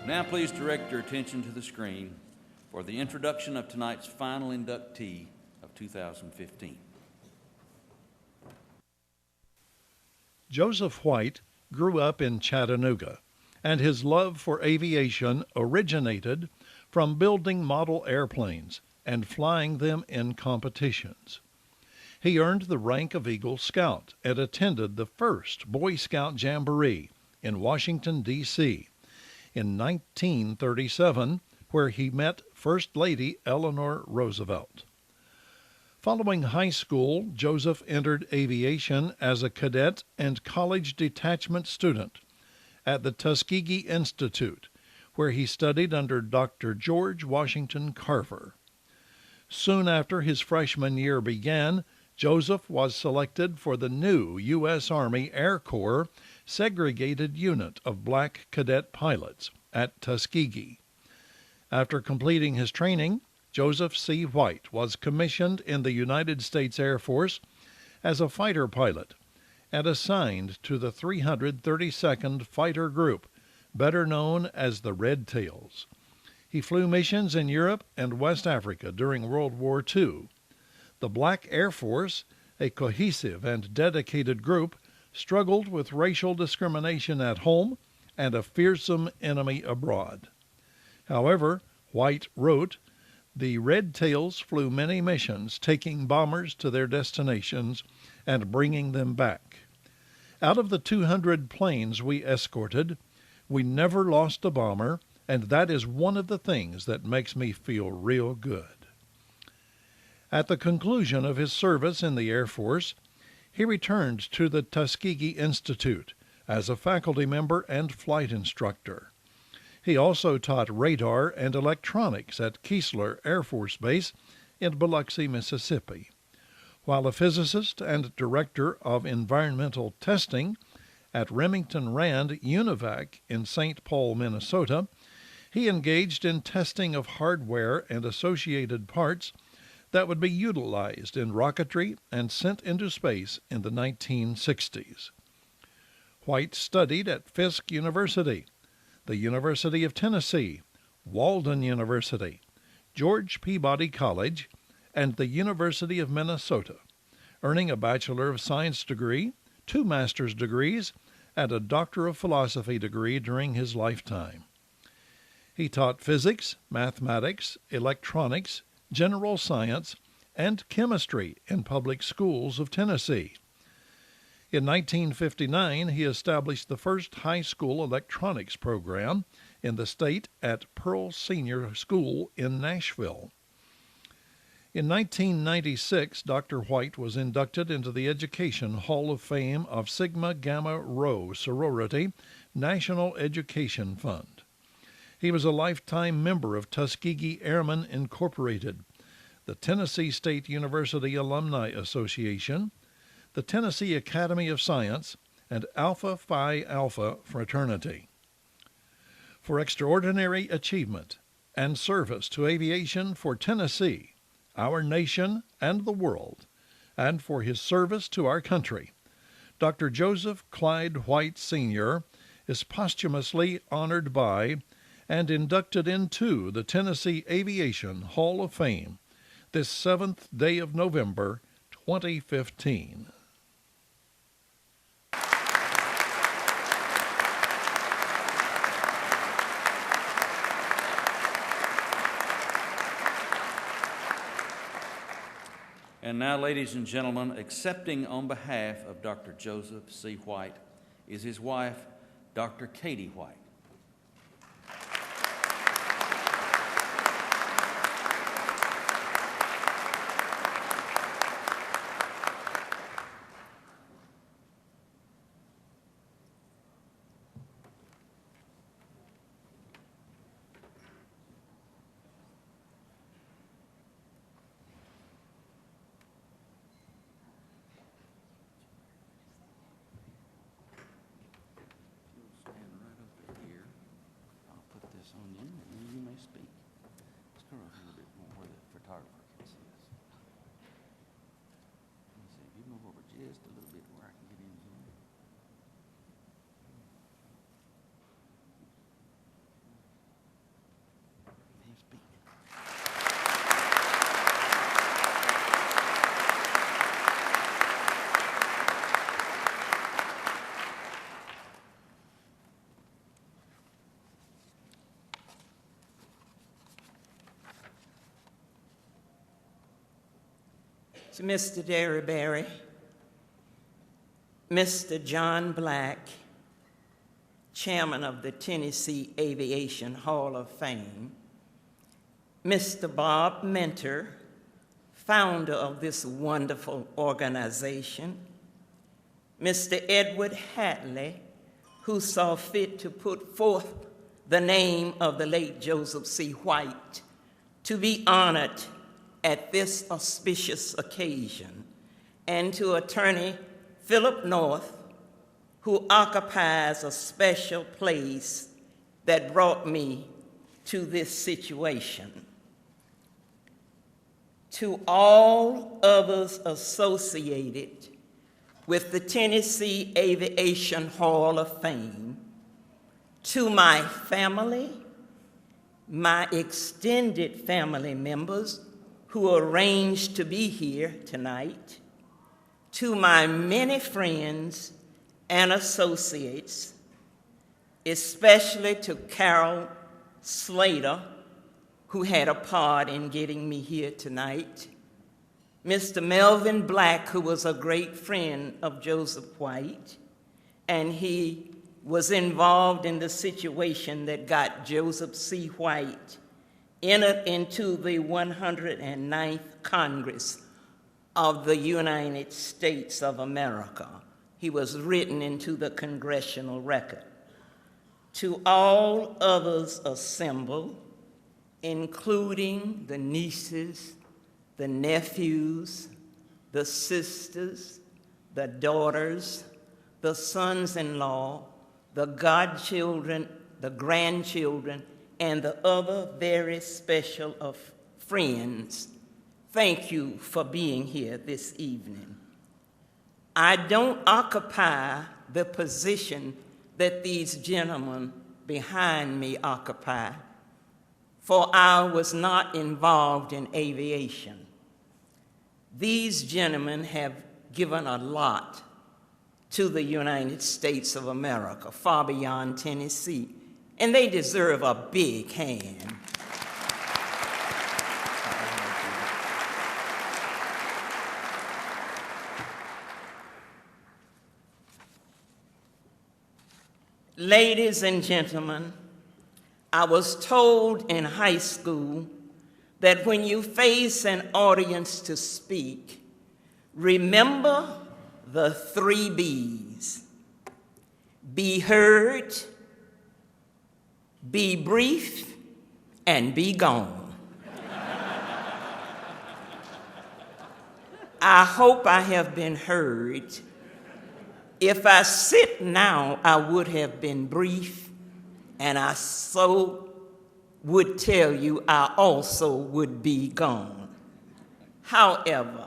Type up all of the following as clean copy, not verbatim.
Now please direct your attention to the screen for the introduction of tonight's final inductee of 2015. Joseph White grew up in Chattanooga, and his love for aviation originated from building model airplanes and flying them in competitions. He earned the rank of Eagle Scout and attended the first Boy Scout Jamboree in Washington, D.C. in 1937, where he met First Lady Eleanor Roosevelt. Following high school, Joseph entered aviation as a cadet and college detachment student at the Tuskegee Institute, where he studied under Dr. George Washington Carver. Soon after his freshman year began, Joseph was selected for the new U.S. Army Air Corps segregated unit of black cadet pilots at Tuskegee. After completing his training, Joseph C. White was commissioned in the United States Air Force as a fighter pilot and assigned to the 332nd Fighter Group, better known as the Red Tails. He flew missions in Europe and West Africa during World War II. The Black Air Force, a cohesive and dedicated group, struggled with racial discrimination at home and a fearsome enemy abroad. However, White wrote, "The Red Tails flew many missions, taking bombers to their destinations and bringing them back. Out of the 200 planes we escorted, we never lost a bomber, and that is one of the things that makes me feel real good." At the conclusion of his service in the Air Force, he returned to the Tuskegee Institute as a faculty member and flight instructor. He also taught radar and electronics at Keesler Air Force Base in Biloxi, Mississippi. While a physicist and director of environmental testing at Remington Rand Univac in St. Paul, Minnesota, he engaged in testing of hardware and associated parts that would be utilized in rocketry and sent into space in the 1960s. White studied at Fisk University, the University of Tennessee, Walden University, George Peabody College, and the University of Minnesota, earning a Bachelor of Science degree, 2 master's degrees, and a Doctor of Philosophy degree during his lifetime. He taught physics, mathematics, electronics, general science, and chemistry in public schools of Tennessee. In 1959, he established the first high school electronics program in the state at Pearl Senior School in Nashville. In 1996, Dr. White was inducted into the Education Hall of Fame of Sigma Gamma Rho Sorority National Education Fund. He was a lifetime member of Tuskegee Airmen Incorporated, the Tennessee State University Alumni Association, the Tennessee Academy of Science, and Alpha Phi Alpha fraternity. For extraordinary achievement and service to aviation for Tennessee, our nation, and the world, and for his service to our country, Dr. Joseph Clyde White, Sr. is posthumously honored by and inducted into the Tennessee Aviation Hall of Fame this 7th day of November, 2015. And now, ladies and gentlemen, accepting on behalf of Dr. Joseph C. White is his wife, Dr. Katie White. Stand right up there. to Mr. Derryberry, Mr. John Black, Chairman of the Tennessee Aviation Hall of Fame, Mr. Bob Mentor, founder of this wonderful organization, Mr. Edward Hatley, who saw fit to put forth the name of the late Joseph C. White to be honored at this auspicious occasion, and to Attorney Philip North, who occupies a special place that brought me to this situation. To all others associated with the Tennessee Aviation Hall of Fame, to my family, my extended family members who arranged to be here tonight, to my many friends and associates, especially to Carol Slater, who had a part in getting me here tonight, Mr. Melvin Black, who was a great friend of Joseph White, and he was involved in the situation that got Joseph C. White into the 109th Congress of the United States of America. He was written into the congressional record. To all others assembled, including the nieces, the nephews, the sisters, the daughters, the sons-in-law, the godchildren, the grandchildren, and the other very special of friends, thank you for being here this evening. I don't occupy the position that these gentlemen behind me occupy, for I was not involved in aviation. These gentlemen have given a lot to the United States of America, far beyond Tennessee, and they deserve a big hand. Ladies and gentlemen, I was told in high school that when you face an audience to speak, remember the 3 B's: be heard, be brief, and be gone. I hope I have been heard. If I sit now, I would have been brief, and I so would tell you I also would be gone. However,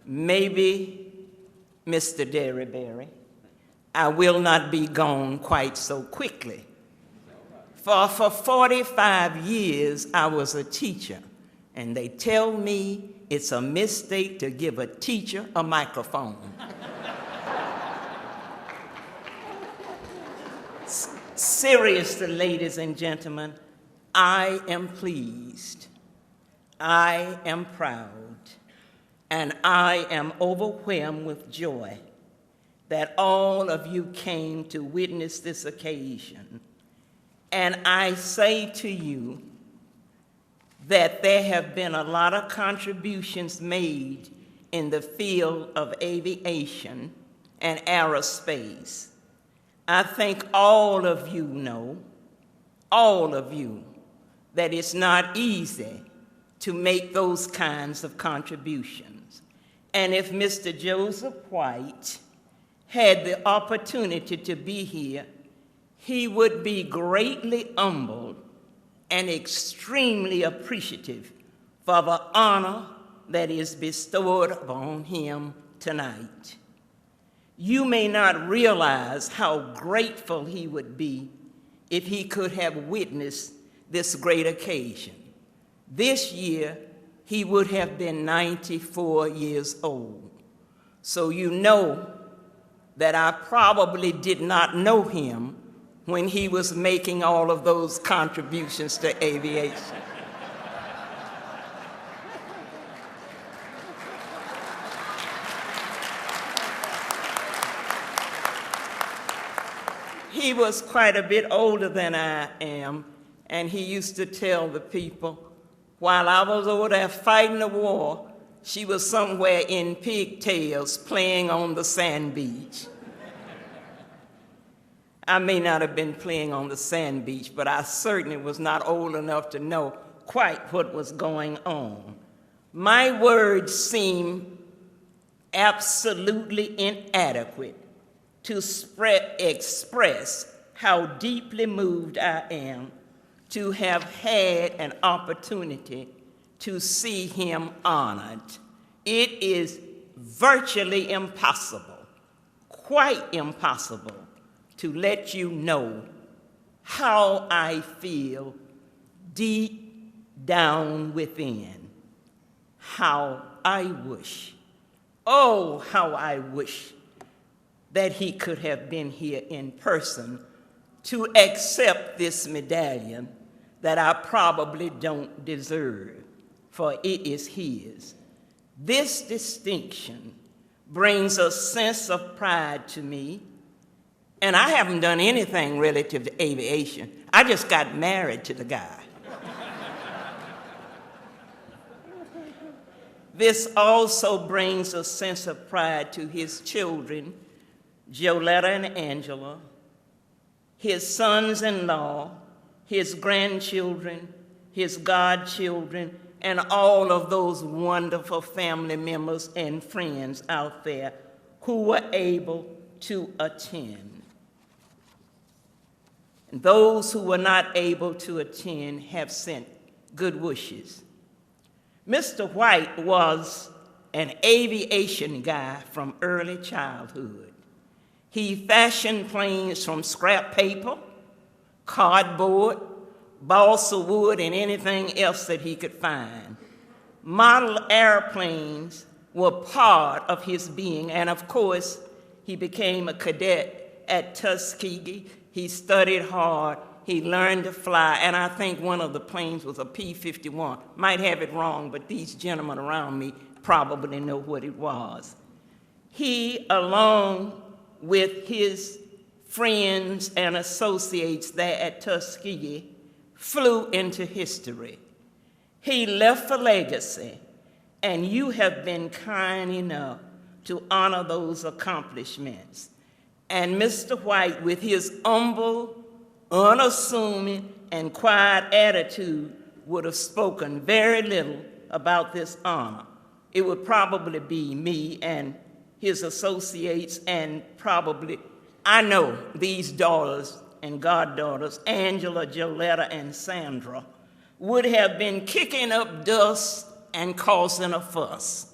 maybe, Mr. Derryberry, I will not be gone quite so quickly. For 45 years, I was a teacher, and they tell me it's a mistake to give a teacher a microphone. Seriously, ladies and gentlemen, I am pleased, I am proud, and I am overwhelmed with joy that all of you came to witness this occasion. And I say to you that there have been a lot of contributions made in the field of aviation and aerospace. I think all of you know, all of you, that it's not easy to make those kinds of contributions. And if Mr. Joseph White had the opportunity to be here, he would be greatly humbled and extremely appreciative for the honor that is bestowed upon him tonight. You may not realize how grateful he would be if he could have witnessed this great occasion. This year, he would have been 94 years old. So you know that I probably did not know him when he was making all of those contributions to aviation. He was quite a bit older than I am, and he used to tell the people, while I was over there fighting the war, she was somewhere in pigtails playing on the sand beach. I may not have been playing on the sand beach, but I certainly was not old enough to know quite what was going on. My words seem absolutely inadequate to express how deeply moved I am to have had an opportunity to see him honored. It is virtually impossible, quite impossible, to let you know how I feel deep down within. How I wish, oh, how I wish that he could have been here in person to accept this medallion that I probably don't deserve, for it is his. This distinction brings a sense of pride to me, and I haven't done anything relative to aviation. I just got married to the guy. This also brings a sense of pride to his children, Joletta and Angela, his sons-in-law, his grandchildren, his godchildren, and all of those wonderful family members and friends out there who were able to attend. And those who were not able to attend have sent good wishes. Mr. White was an aviation guy from early childhood. He fashioned planes from scrap paper, cardboard, balsa wood, and anything else that he could find. Model airplanes were part of his being, and of course, he became a cadet at Tuskegee. He studied hard. He learned to fly, and I think one of the planes was a P-51. Might have it wrong, but these gentlemen around me probably know what it was. He, along with his friends and associates there at Tuskegee, flew into history. He left a legacy, and you have been kind enough to honor those accomplishments. And Mr. White, with his humble, unassuming, and quiet attitude, would have spoken very little about this honor. It would probably be me and his associates, and probably, I know these daughters and goddaughters, Angela, Joletta, and Sandra, would have been kicking up dust and causing a fuss.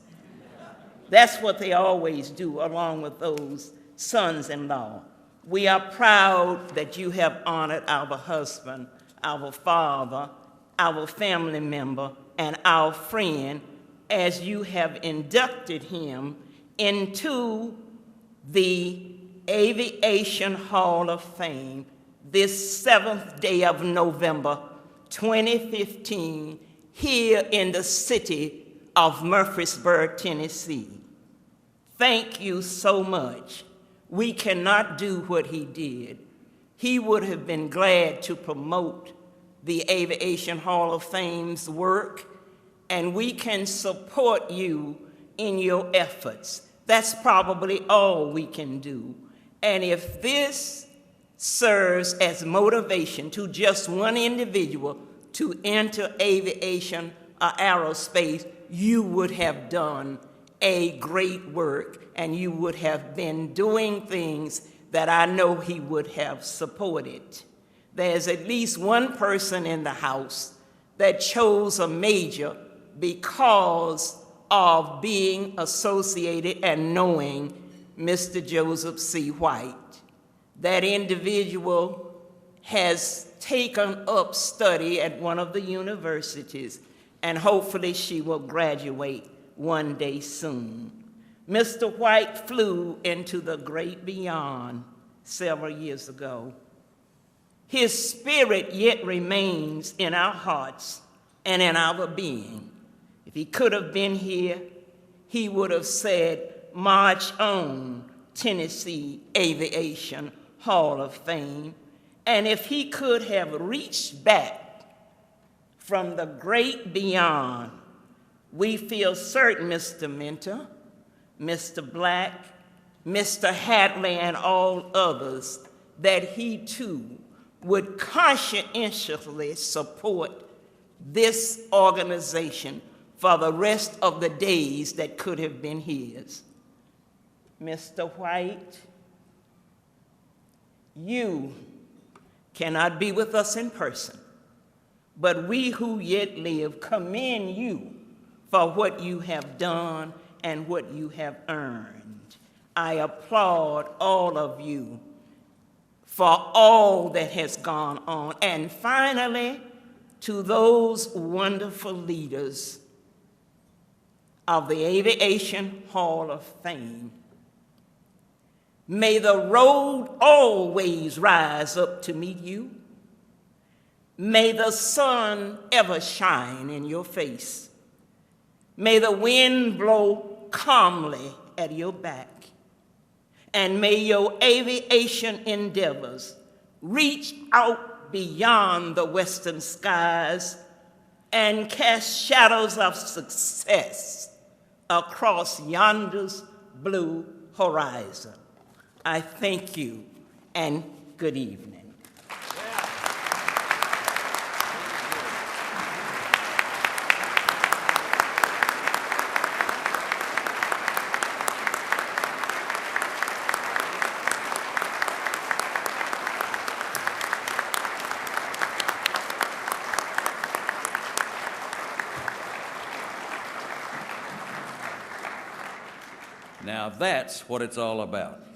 That's what they always do, along with those sons-in-law. We are proud that you have honored our husband, our father, our family member, and our friend as you have inducted him into the Aviation Hall of Fame this 7th day of November, 2015, here in the city of Murfreesboro, Tennessee. Thank you so much. We cannot do what he did. He would have been glad to promote the Aviation Hall of Fame's work, and we can support you in your efforts. That's probably all we can do. And if this serves as motivation to just one individual to enter aviation or aerospace, you would have done a great work, and you would have been doing things that I know he would have supported. There's at least one person in the House that chose a major because of being associated and knowing Mr. Joseph C. White. That individual has taken up study at one of the universities, and hopefully she will graduate one day soon. Mr. White flew into the great beyond several years ago. His spirit yet remains in our hearts and in our being. If he could have been here, he would have said, "March on, Tennessee Aviation Hall of Fame, and if he could have reached back from the great beyond, we feel certain, Mr. Mentor, Mr. Black, Mr. Hadley, and all others, that he too would conscientiously support this organization for the rest of the days that could have been his. Mr. White, you cannot be with us in person, but we who yet live commend you for what you have done and what you have earned. I applaud all of you for all that has gone on. And finally, to those wonderful leaders of the Aviation Hall of Fame, may the road always rise up to meet you. May the sun ever shine in your face. May the wind blow calmly at your back. And may your aviation endeavors reach out beyond the western skies and cast shadows of success across yonder's blue horizon. I thank you and good evening. Now that's what it's all about.